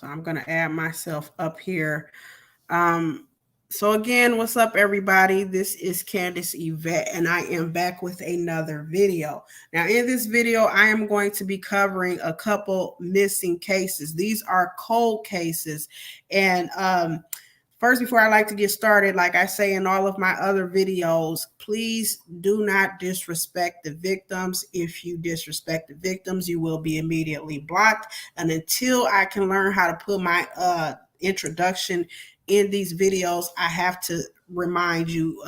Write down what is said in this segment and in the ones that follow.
So I'm going to add myself up here. Um, so again, what's up, everybody? This is Candace Yvette, and I am back with another video. Now, in this video, I am going to be covering a couple missing cases. These are cold cases, and first, before I like to get started, like I say in all of my other videos, please do not disrespect the victims. If you disrespect the victims, you will be immediately blocked. And until I can learn how to put my introduction in these videos, I have to remind you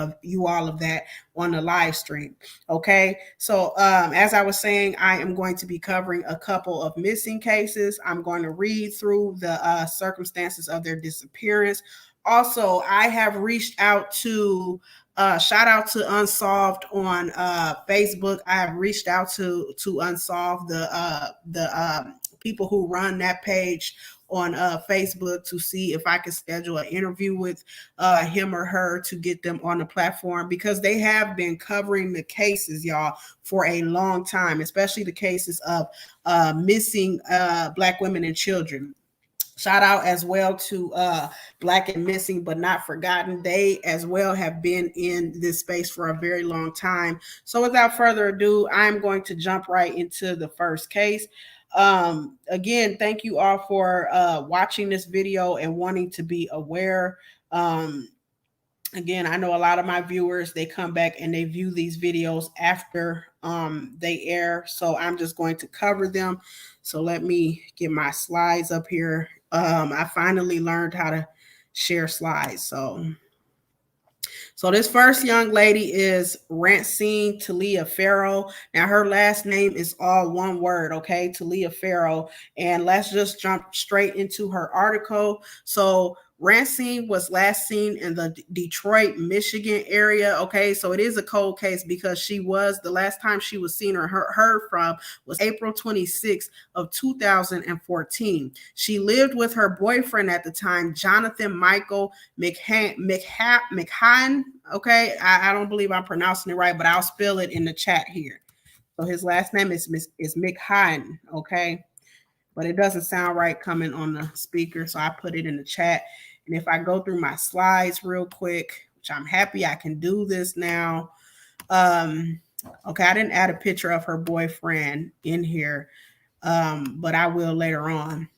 all of that on the live stream. Okay, so as I was saying, I am going to be covering a couple of missing cases. I'm going to read through the circumstances of their disappearance. Also, I have reached out to shout out to Unsolved on Facebook. I have reached out to Unsolved, the people who run that page on Facebook, to see if I can schedule an interview with him or her to get them on the platform, because they have been covering the cases, y'all, for a long time, especially the cases of missing Black women and children. Shout out as well to Black and Missing But Not Forgotten. They as well have been in this space for a very long time. So without further ado, I'm going to jump right into the first case. Again, thank you all for watching this video and wanting to be aware. Again, I know a lot of my viewers, they come back and they view these videos after they air. So I'm just going to cover them. So let me get my slides up here. I finally learned how to share slides. So this first young lady is Racine Taliaferro. Now her last name is all one word, okay? Taliaferro. And let's just jump straight into her article. So Racine was last seen in the Detroit, Michigan area. Okay, so it is a cold case because the last time she was seen or heard from was April 26th of 2014. She lived with her boyfriend at the time, Jonathan Michael McHan. Okay, I don't believe I'm pronouncing it right, but I'll spell it in the chat here. So his last name is McHan. Okay, but it doesn't sound right coming on the speaker, so I put it in the chat. And if I go through my slides real quick, which I'm happy I can do this now. Okay, I didn't add a picture of her boyfriend in here, but I will later on.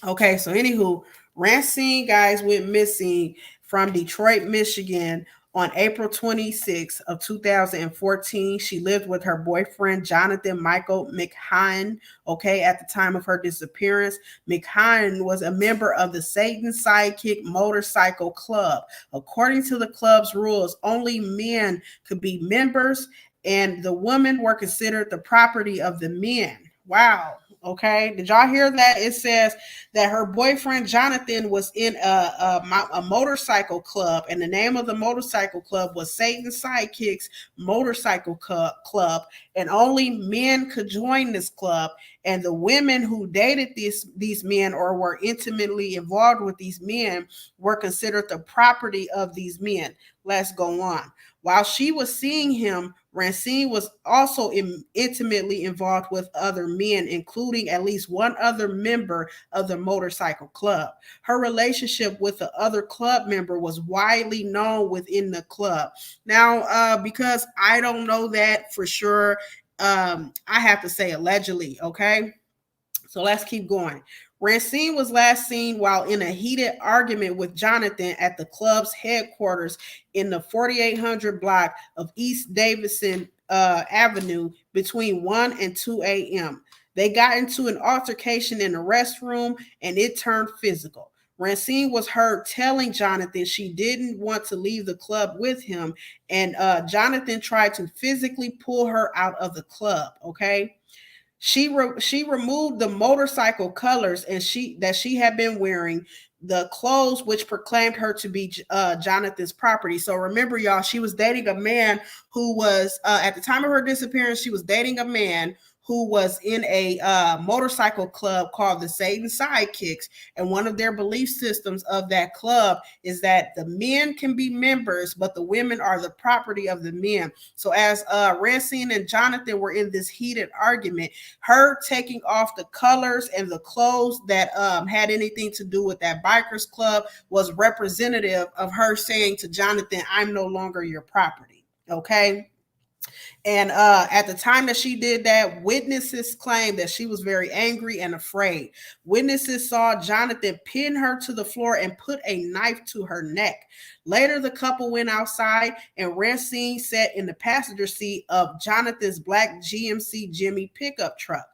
Okay, so anywho, Racine, guys, went missing from Detroit, Michigan on April 26th of 2014. She lived with her boyfriend, Jonathan Michael McHan, okay, at the time of her disappearance. McHan was a member of the Satan Sidekick Motorcycle Club. According to the club's rules, only men could be members, and the women were considered the property of the men. Wow. Okay, did y'all hear that? It says that her boyfriend Jonathan was in a motorcycle club, and the name of the motorcycle club was Satan Sidekicks Motorcycle Club, and only men could join this club. And the women who dated these men or were intimately involved with these men were considered the property of these men. Let's go on. While she was seeing him, Racine was also intimately involved with other men, including at least one other member of the motorcycle club. Her relationship with the other club member was widely known within the club. Now, because I don't know that for sure, I have to say allegedly, okay? So let's keep going. Racine was last seen while in a heated argument with Jonathan at the club's headquarters in the 4800 block of East Davidson Avenue between 1 and 2 a.m. They got into an altercation in the restroom and it turned physical. Racine was heard telling Jonathan she didn't want to leave the club with him, and Jonathan tried to physically pull her out of the club, okay? She removed the motorcycle colors and she had been wearing, the clothes which proclaimed her to be Jonathan's property. So remember, y'all, she was dating a man who was at the time of her disappearance. She was dating a man who was in a motorcycle club called the Satan Sidekicks. And one of their belief systems of that club is that the men can be members, but the women are the property of the men. So as Racine and Jonathan were in this heated argument, her taking off the colors and the clothes that had anything to do with that bikers club was representative of her saying to Jonathan, I'm no longer your property. Okay. And at the time that she did that, witnesses claimed that she was very angry and afraid. Witnesses saw Jonathan pin her to the floor and put a knife to her neck. Later, the couple went outside and Racine sat in the passenger seat of Jonathan's black GMC Jimmy pickup truck.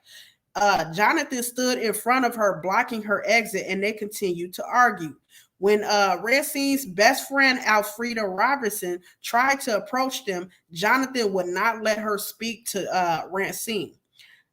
Jonathan stood in front of her, blocking her exit, and they continued to argue. When Racine's best friend, Alfreda Robertson, tried to approach them, Jonathan would not let her speak to Racine.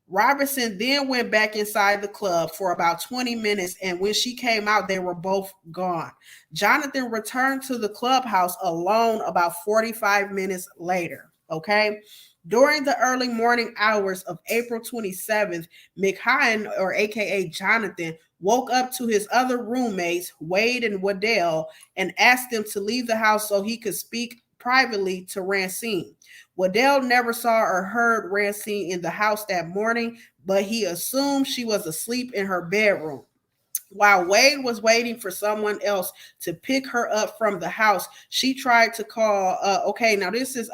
Robertson then went back inside the club for about 20 minutes, and when she came out, they were both gone. Jonathan returned to the clubhouse alone about 45 minutes later. Okay. During the early morning hours of April 27th, McHine, or AKA Jonathan, woke up to his other roommates, Wade and Waddell, and asked them to leave the house so he could speak privately to Racine. Waddell never saw or heard Racine in the house that morning, but he assumed she was asleep in her bedroom. While Wade was waiting for someone else to pick her up from the house, she tried to call. Okay, now this is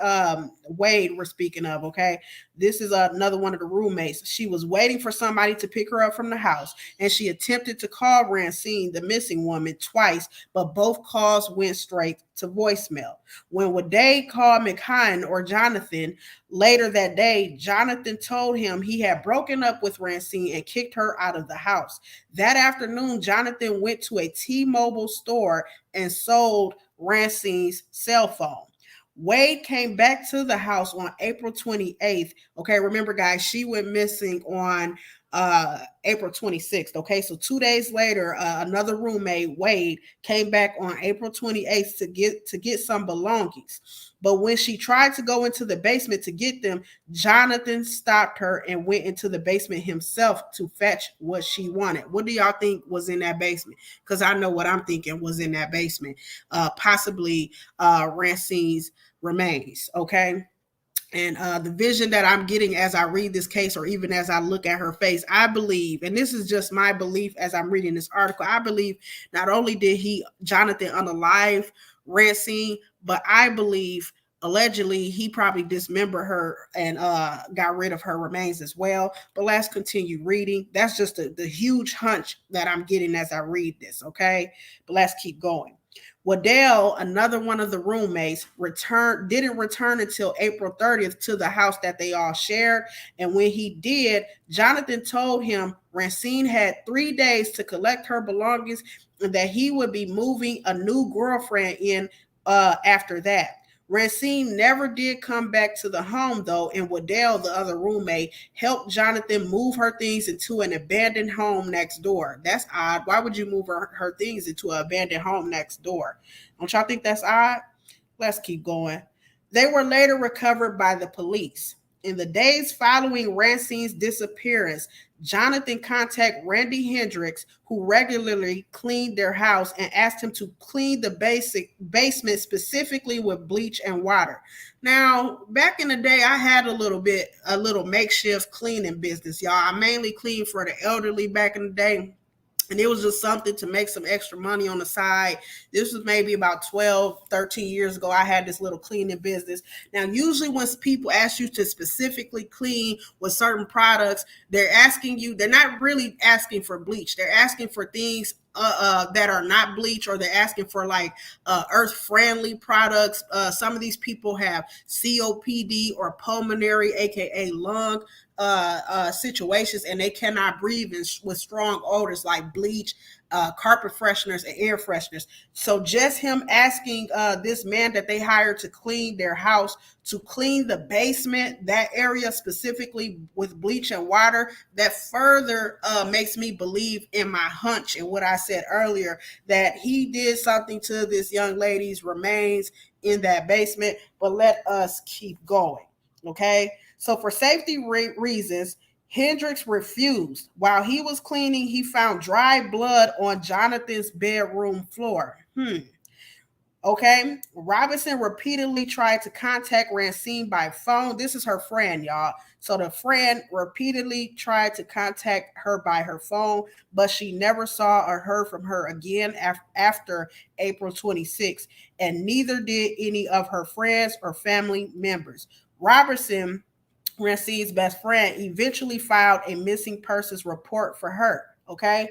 Wade we're speaking of. Okay, this is another one of the roommates. She was waiting for somebody to pick her up from the house, and she attempted to call Racine, the missing woman, twice, but both calls went straight to voicemail. When Waddell called McHine, or Jonathan, later that day, Jonathan told him he had broken up with Racine and kicked her out of the house. That afternoon, Jonathan went to a T-Mobile store and sold Racine's cell phone. Wade came back to the house on April 28th. Okay, remember, guys, she went missing on April 26th. Okay, so 2 days later, another roommate, Wade, came back on April 28th to get some belongings. But when she tried to go into the basement to get them, Jonathan stopped her and went into the basement himself to fetch what she wanted. What do y'all think was in that basement? Because I know what I'm thinking was in that basement. Possibly Racine's remains. Okay. And the vision that I'm getting as I read this case, or even as I look at her face, I believe, and this is just my belief as I'm reading this article, I believe not only did Jonathan unalive Racine, but I believe allegedly he probably dismembered her and got rid of her remains as well. But let's continue reading. That's just the huge hunch that I'm getting as I read this. Okay, but let's keep going. Waddell, another one of the roommates, didn't return until April 30th to the house that they all shared. And when he did, Jonathan told him Racine had 3 days to collect her belongings and that he would be moving a new girlfriend in after that. Racine never did come back to the home, though, and Waddell, the other roommate, helped Jonathan move her things into an abandoned home next door. That's odd. Why would you move her things into an abandoned home next door? Don't y'all think that's odd? Let's keep going. They were later recovered by the police. In the days following Racine's disappearance, Jonathan contacted Randy Hendricks, who regularly cleaned their house, and asked him to clean the basement specifically with bleach and water. Now, back in the day, I had a little makeshift cleaning business, y'all. I mainly cleaned for the elderly back in the day. And it was just something to make some extra money on the side. This was maybe about 12, 13 years ago. I had this little cleaning business. Now, usually when people ask you to specifically clean with certain products, they're not really asking for bleach. They're asking for things that are not bleach, or they're asking for like earth-friendly products. Some of these people have COPD or pulmonary, aka lung situations, and they cannot breathe with strong odors like bleach, carpet fresheners, and air fresheners. So just him asking this man that they hired to clean their house, to clean the basement, that area specifically, with bleach and water, that further makes me believe in my hunch and what I said earlier, that he did something to this young lady's remains in that basement. But let us keep going. Okay. So for safety reasons, Hendricks refused. While he was cleaning, he found dry blood on Jonathan's bedroom floor. Okay. Robinson repeatedly tried to contact Racine by phone. This is her friend, y'all. So the friend repeatedly tried to contact her by her phone, but she never saw or heard from her again after April 26th, and neither did any of her friends or family members. Robertson, Racine's best friend, eventually filed a missing persons report for her. Okay.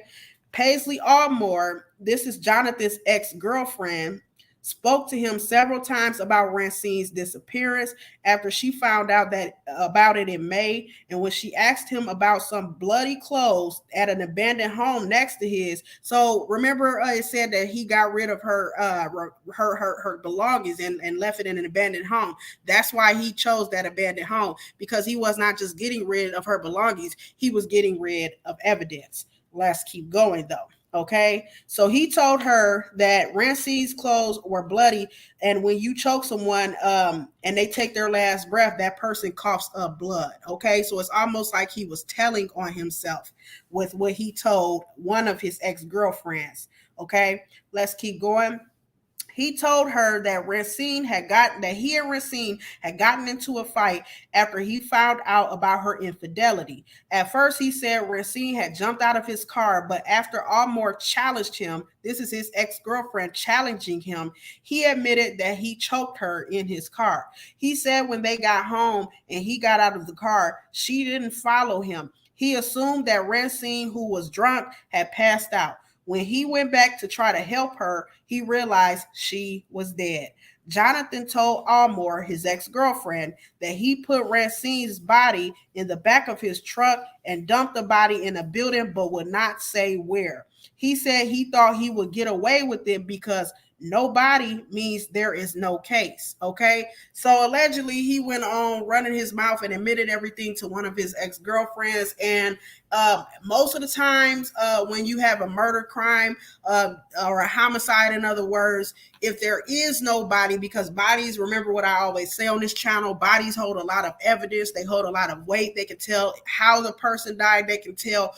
Paisley Armor, this is Jonathan's ex-girlfriend, spoke to him several times about Racine's disappearance after she found out that about it in May. And when she asked him about some bloody clothes at an abandoned home next to his, so remember it said that he got rid of her belongings and left it in an abandoned home. That's why he chose that abandoned home, because he was not just getting rid of her belongings, he was getting rid of evidence. Let's keep going though. Okay, so he told her that Rancine's clothes were bloody, and when you choke someone and they take their last breath, that person coughs up blood. Okay, so it's almost like he was telling on himself with what he told one of his ex-girlfriends. Okay, let's keep going. He told her that he and Racine had gotten into a fight after he found out about her infidelity. At first, he said Racine had jumped out of his car, but after Armor challenged him, this is his ex-girlfriend challenging him, he admitted that he choked her in his car. He said when they got home and he got out of the car, she didn't follow him. He assumed that Racine, who was drunk, had passed out. When he went back to try to help her, he realized she was dead. Jonathan told Armor, his ex-girlfriend, that he put Racine's body in the back of his truck and dumped the body in a building, but would not say where. He said he thought he would get away with it because nobody means there is no case. Okay, so allegedly he went on running his mouth and admitted everything to one of his ex-girlfriends. And most of the times when you have a murder crime or a homicide, in other words, if there is no body, because bodies, remember what I always say on this channel, bodies hold a lot of evidence, they hold a lot of weight, they can tell how the person died, they can tell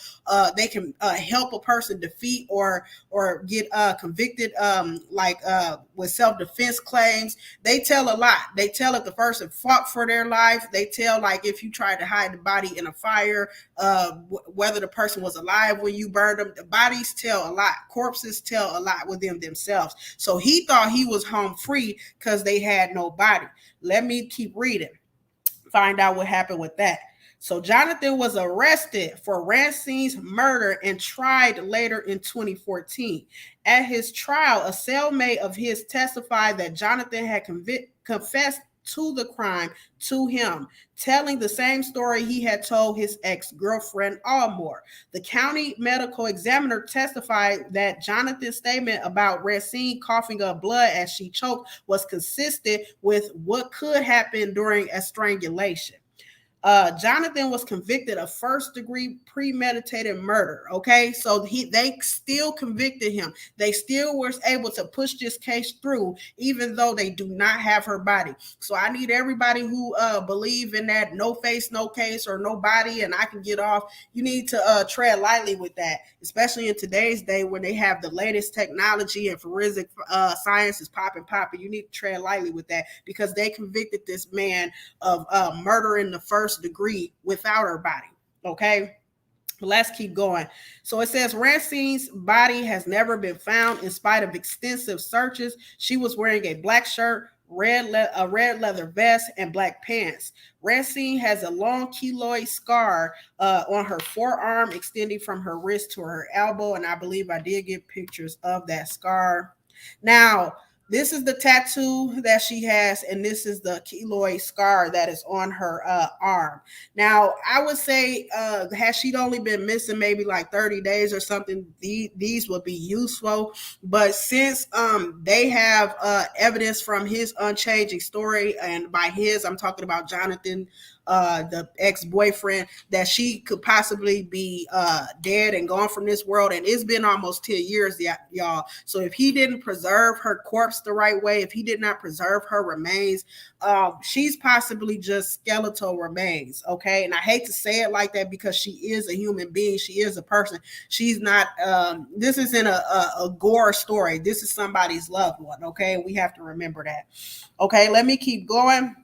they can help a person defeat or get convicted with self-defense claims. They tell a lot. They tell if the person fought for their life. They tell like if you tried to hide the body in a fire, whether the person was alive when you burned them. The bodies tell a lot. Corpses tell a lot within themselves. So he thought he was home free because they had no body. Let me keep reading. Find out what happened with that. So Jonathan was arrested for Racine's murder and tried later in 2014. At his trial, a cellmate of his testified that Jonathan had confessed to the crime to him, telling the same story he had told his ex-girlfriend Armor. The county medical examiner testified that Jonathan's statement about Racine coughing up blood as she choked was consistent with what could happen during a strangulation. Jonathan was convicted of first-degree premeditated murder. Okay, so they still convicted him. They still were able to push this case through, even though they do not have her body. So I need everybody who believe in that no face, no case, or no body, and I can get off. You need to tread lightly with that, especially in today's day when they have the latest technology and forensic science is popping. You need to tread lightly with that because they convicted this man of murder in the first degree without her body. Okay, let's keep going. So it says Racine's body has never been found in spite of extensive searches. She was wearing a black shirt, a red leather vest, and black pants. Racine has a long keloid scar on her forearm extending from her wrist to her elbow, and I believe I did get pictures of that scar. Now, this is the tattoo that she has, and this is the keloid scar that is on her arm. Now, I would say, had she only been missing maybe like 30 days or something, these would be useful. But since they have evidence from his unchanging story, and by his, I'm talking about Jonathan the ex-boyfriend, that she could possibly be dead and gone from this world. And it's been almost 10 years, y'all. So if he didn't preserve her corpse the right way, if he did not preserve her remains, she's possibly just skeletal remains. Okay. And I hate to say it like that because she is a human being. She is a person. She's not, this isn't a gore story. This is somebody's loved one. Okay. We have to remember that. Okay. Let me keep going.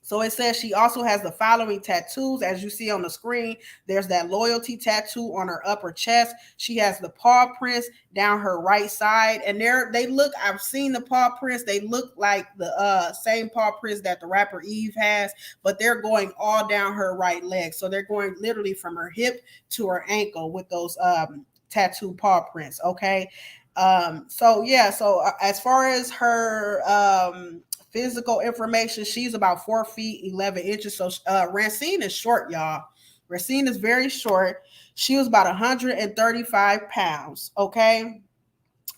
So it says she also has the following tattoos. As you see on the screen, there's that loyalty tattoo on her upper chest. She has the paw prints down her right side. And they look, I've seen the paw prints. They look like the same paw prints that the rapper Eve has, but they're going all down her right leg. So they're going literally from her hip to her ankle with those tattoo paw prints. Okay. So as far as her physical information, she's about 4 feet 11 inches. So Racine is short, y'all. Racine is very short. She was about 135 pounds. Okay.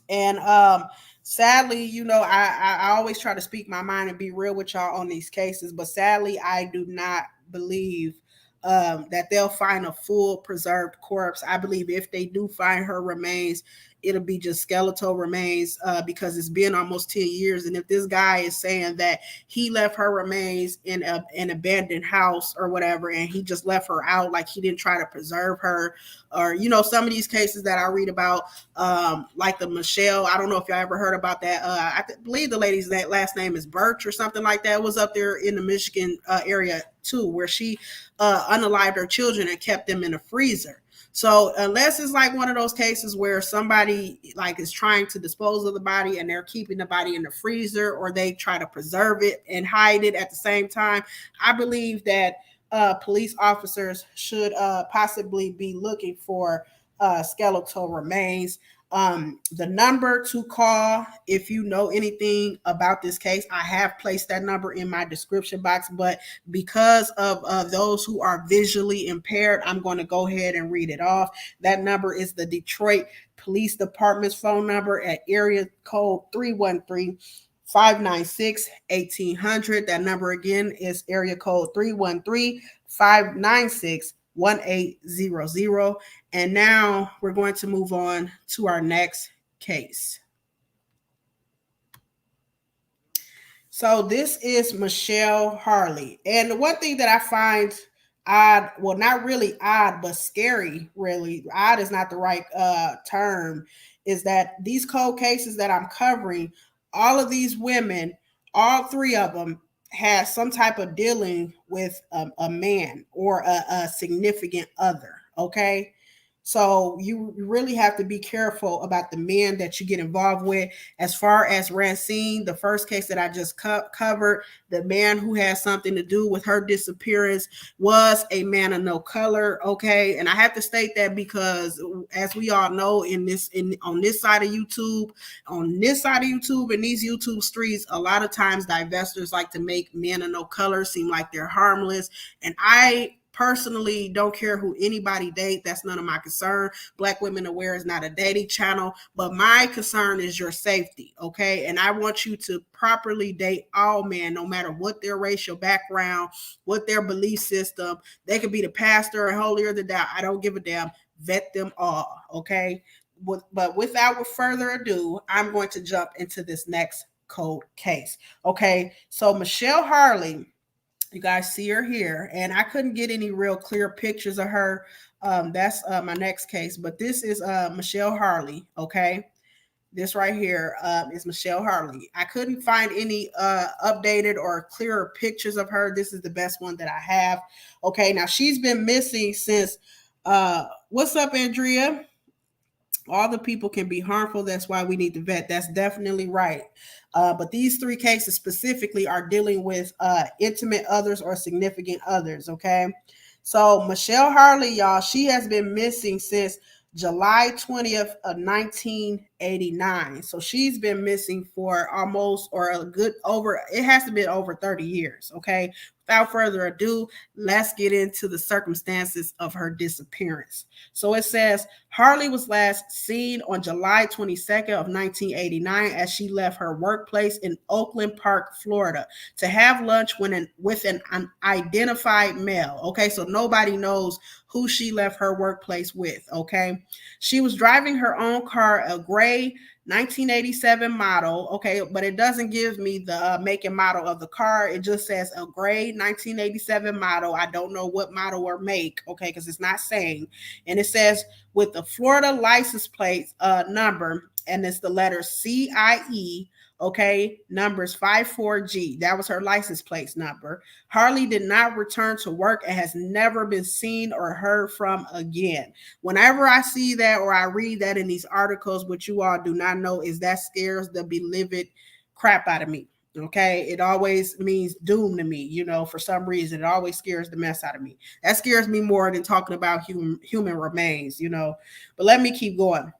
And sadly, you know, I always try to speak my mind and be real with y'all on these cases, but sadly, I do not believe that they'll find a full preserved corpse. I believe if they do find her remains, it'll be just skeletal remains because it's been almost 10 years. And if this guy is saying that he left her remains in an abandoned house or whatever, and he just left her out, like he didn't try to preserve her, or, you know, some of these cases that I read about, like the Michelle, I don't know if y'all ever heard about that. I believe the lady's last name is Birch or something like that. It was up there in the Michigan area too, where she unalived her children and kept them in a freezer. So unless it's like one of those cases where somebody like is trying to dispose of the body and they're keeping the body in the freezer, or they try to preserve it and hide it at the same time, I believe that police officers should possibly be looking for skeletal remains. The number to call if you know anything about this case, I have placed that number in my description box, but because of those who are visually impaired, I'm going to go ahead and read it off. That number is the Detroit Police Department's phone number at area code 313-596-1800. That number again is area code 313-596-1800. And now we're going to move on to our next case. So this is Michelle Harley. And the one thing that I find odd, well, not really odd, but scary, really, odd is not the right term, is that these cold cases that I'm covering, all of these women, all three of them, had some type of dealing with a man or a significant other. Okay. So you really have to be careful about the men that you get involved with. As far as Racine, the first case that I just covered, the man who had something to do with her disappearance was a man of no color. Okay. And I have to state that because as we all know on this side of YouTube, in these YouTube streets, a lot of times divestors like to make men of no color seem like they're harmless. And I personally don't care who anybody date. That's none of my concern. Black Women Aware is not a dating channel, but my concern is your safety. Okay. And I want you to properly date all men, no matter what their racial background, what their belief system. They could be the pastor or holier than thou. I don't give a damn. Vet them all. Okay. But without further ado, I'm going to jump into this next cold case. Okay. So Michelle Harley, you guys see her here, and I couldn't get any real clear pictures of her. That's my next case, but this is Michelle Harley. Okay, this right here is Michelle Harley. I couldn't find any updated or clearer pictures of her. This is the best one that I have. Okay, now she's been missing since. What's up, Andrea? All the people can be harmful. That's why we need to vet. That's definitely right. But these three cases specifically are dealing with intimate others or significant others. Okay. So Michelle Harley, y'all, she has been missing since July 20th of 1989. So she's been missing for almost, or a good over, it has to be over 30 years. Okay. Without further ado, let's get into the circumstances of her disappearance. So it says Harley was last seen on July 22nd of 1989 as she left her workplace in Oakland Park, Florida, to have lunch with an unidentified male. Okay, so nobody knows who she left her workplace with. Okay, she was driving her own car, a gray 1987 model. Okay, but it doesn't give me the make and model of the car. It just says a gray 1987 model. I don't know what model or make. Okay, because it's not saying. And it says with the Florida license plate number, and it's the letter CIE. Okay, numbers 54G. That was her license plate number. Harley did not return to work and has never been seen or heard from again. Whenever I see that or I read that in these articles, what you all do not know is that scares the beloved crap out of me. Okay, it always means doom to me, for some reason. It always scares the mess out of me. That scares me more than talking about human remains, But let me keep going.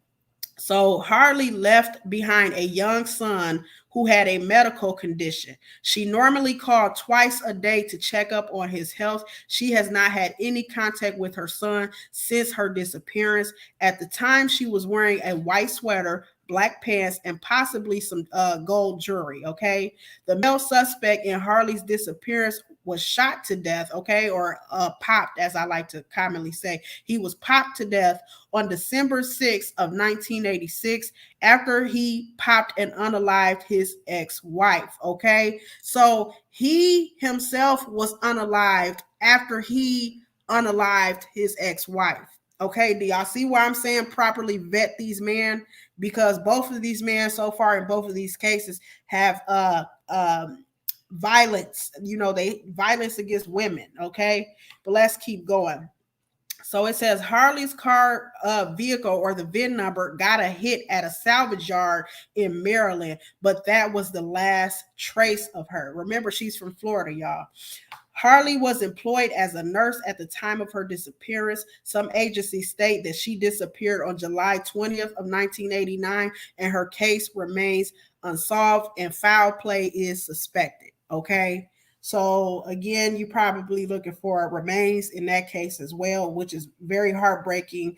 So Harley left behind a young son who had a medical condition. She normally called twice a day to check up on his health. She has not had any contact with her son since her disappearance. At the time, she was wearing a white sweater, black pants, and possibly some gold jewelry. Okay. The male suspect in Harley's disappearance was shot to death, okay, or popped, as I like to commonly say. He was popped to death on December 6th of 1986 after he popped and unalived his ex-wife, okay? So he himself was unalived after he unalived his ex-wife. Okay, do y'all see why I'm saying properly vet these men? Because both of these men so far in both of these cases have violence, violence against women. Okay, but let's keep going. So it says Harley's car vehicle or the VIN number got a hit at a salvage yard in Maryland, but that was the last trace of her. Remember, she's from Florida, y'all. Harley was employed as a nurse at the time of her disappearance. Some agencies state that she disappeared on July 20th of 1989, and her case remains unsolved and foul play is suspected. Okay. So again, you're probably looking for remains in that case as well, which is very heartbreaking.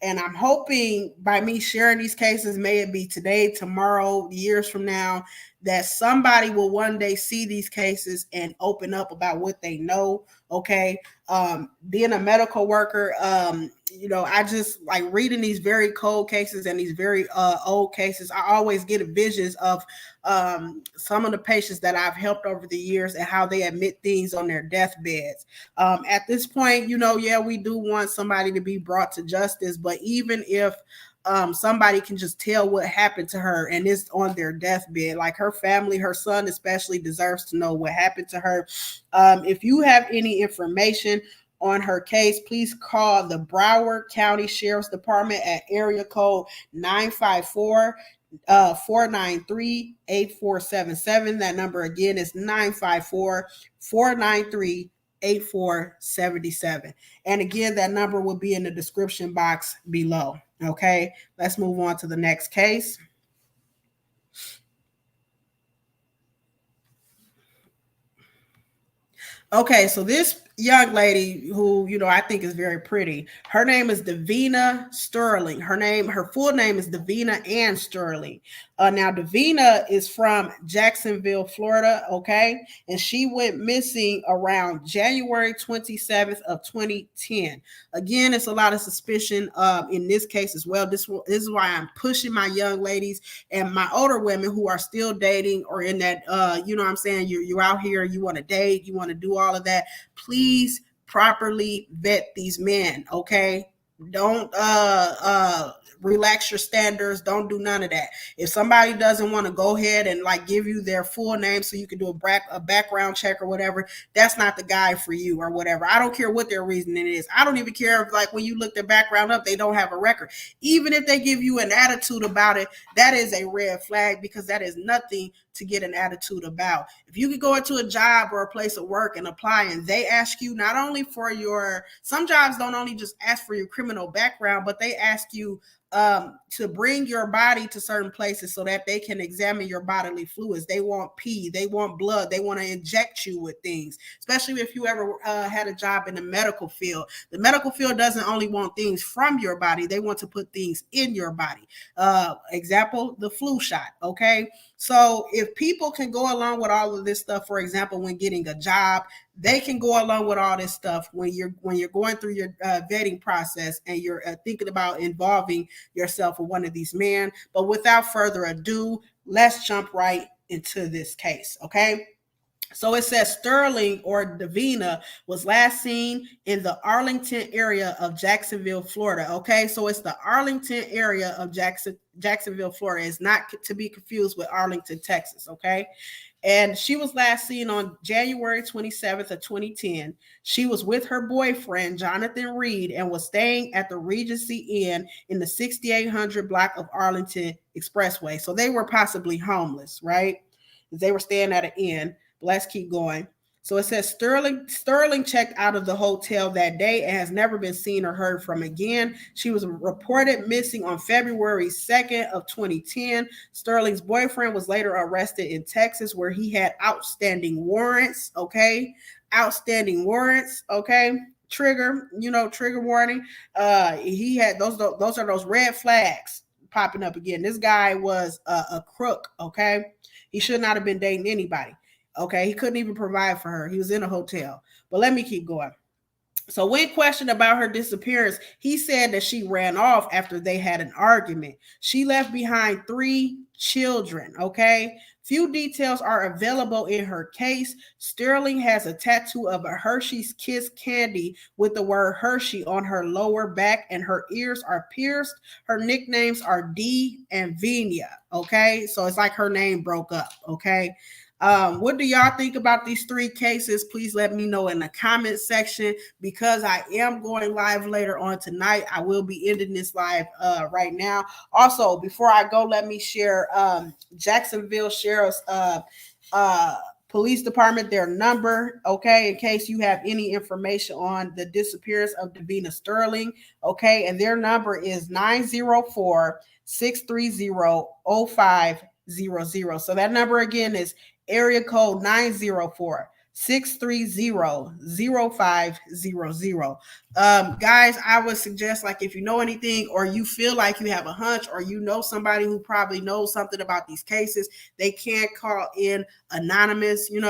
And I'm hoping by me sharing these cases, may it be today, tomorrow, years from now, that somebody will one day see these cases and open up about what they know. Okay. Being a medical worker, I just like reading these very cold cases and these very old cases. I always get visions of some of the patients that I've helped over the years and how they admit things on their deathbeds. At this point, we do want somebody to be brought to justice, but even if somebody can just tell what happened to her and it's on their deathbed, like her family, her son especially deserves to know what happened to her. If you have any information on her case, please call the Broward County Sheriff's Department at area code 954 493-8477. That number again is 954-493-8477. And again, that number will be in the description box below. Okay, let's move on to the next case. Okay, so this young lady who, I think is very pretty, her name is Davina Sterling. Her full name is Davina Ann Sterling. Now, Davina is from Jacksonville, Florida, okay? And she went missing around January 27th of 2010. Again, it's a lot of suspicion in this case as well. This is why I'm pushing my young ladies and my older women who are still dating or in that, I'm saying, you're out here, you want to date, you want to do all of that. Please properly vet these men, okay? Don't relax your standards. Don't do none of that. If somebody doesn't want to go ahead and like give you their full name so you can do a background check or whatever, that's not the guy for you or whatever. I don't care what their reasoning is. I don't even care if like when you look their background up, they don't have a record. Even if they give you an attitude about it, that is a red flag because that is nothing to get an attitude about. If you could go into a job or a place of work and apply and they ask you not only for some jobs don't only just ask for your criminal background, but they ask you to bring your body to certain places so that they can examine your bodily fluids. They want pee, they want blood, they want to inject you with things, especially if you ever had a job in the medical field. The medical field doesn't only want things from your body, they want to put things in your body. Example, the flu shot, okay? So if people can go along with all of this stuff, for example, when getting a job, they can go along with all this stuff when you're going through your vetting process and you're thinking about involving yourself with one of these men. But without further ado, let's jump right into this case, okay? So it says Sterling, or Davina, was last seen in the Arlington area of Jacksonville, Florida. Okay, so it's the Arlington area of Jacksonville, Florida. It's not to be confused with Arlington, Texas. Okay, and she was last seen on January 27th of 2010. She was with her boyfriend, Jonathan Reed, and was staying at the Regency Inn in the 6800 block of Arlington Expressway. So they were possibly homeless, right? They were staying at an inn. Let's keep going. So it says Sterling checked out of the hotel that day and has never been seen or heard from again. She was reported missing on February 2nd of 2010. Sterling's boyfriend was later arrested in Texas, where he had outstanding warrants. Okay, outstanding warrants. Okay, trigger warning. He had those are those red flags popping up again. This guy was a crook. Okay, he should not have been dating anybody. Okay, he couldn't even provide for her. He was in a hotel. But let me keep going. So when questioned about her disappearance, he said that she ran off after they had an argument. She left behind 3 children, okay? Few details are available in her case. Sterling has a tattoo of a Hershey's Kiss candy with the word Hershey on her lower back, and her ears are pierced. Her nicknames are Dee and Vinia, okay? So it's like her name broke up, okay? What do y'all think about these 3 cases? Please let me know in the comment section. Because I am going live later on tonight, I will be ending this live right now. Also, before I go, let me share Jacksonville Sheriff's Police Department, their number, okay, in case you have any information on the disappearance of Davina Sterling, okay, and their number is 904-630-0500. So that number again is area code 904-630-0500. Guys, I would suggest, like, if you know anything or you feel like you have a hunch or you know somebody who probably knows something about these cases, they can't call in anonymous. We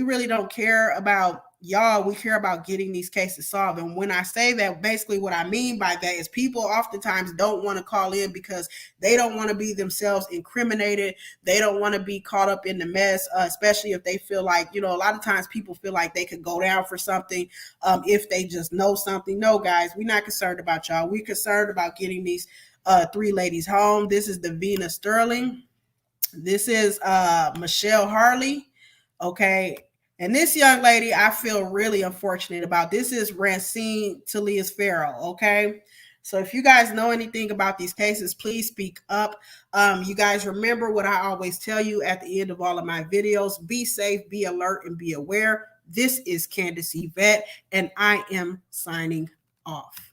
really don't care about y'all. We care about getting these cases solved. And when I say that, basically what I mean by that is people oftentimes don't want to call in because they don't want to be themselves incriminated. They don't want to be caught up in the mess, especially if they feel like, a lot of times people feel like they could go down for something if they just know something. No, guys, we're not concerned about y'all. We're concerned about getting these 3 ladies home. This is Davina Sterling. This is Michelle Harley. Okay. And this young lady, I feel really unfortunate about. This is Racine Taliaferro, okay? So if you guys know anything about these cases, please speak up. You guys remember what I always tell you at the end of all of my videos: be safe, be alert, and be aware. This is Candace Yvette, and I am signing off.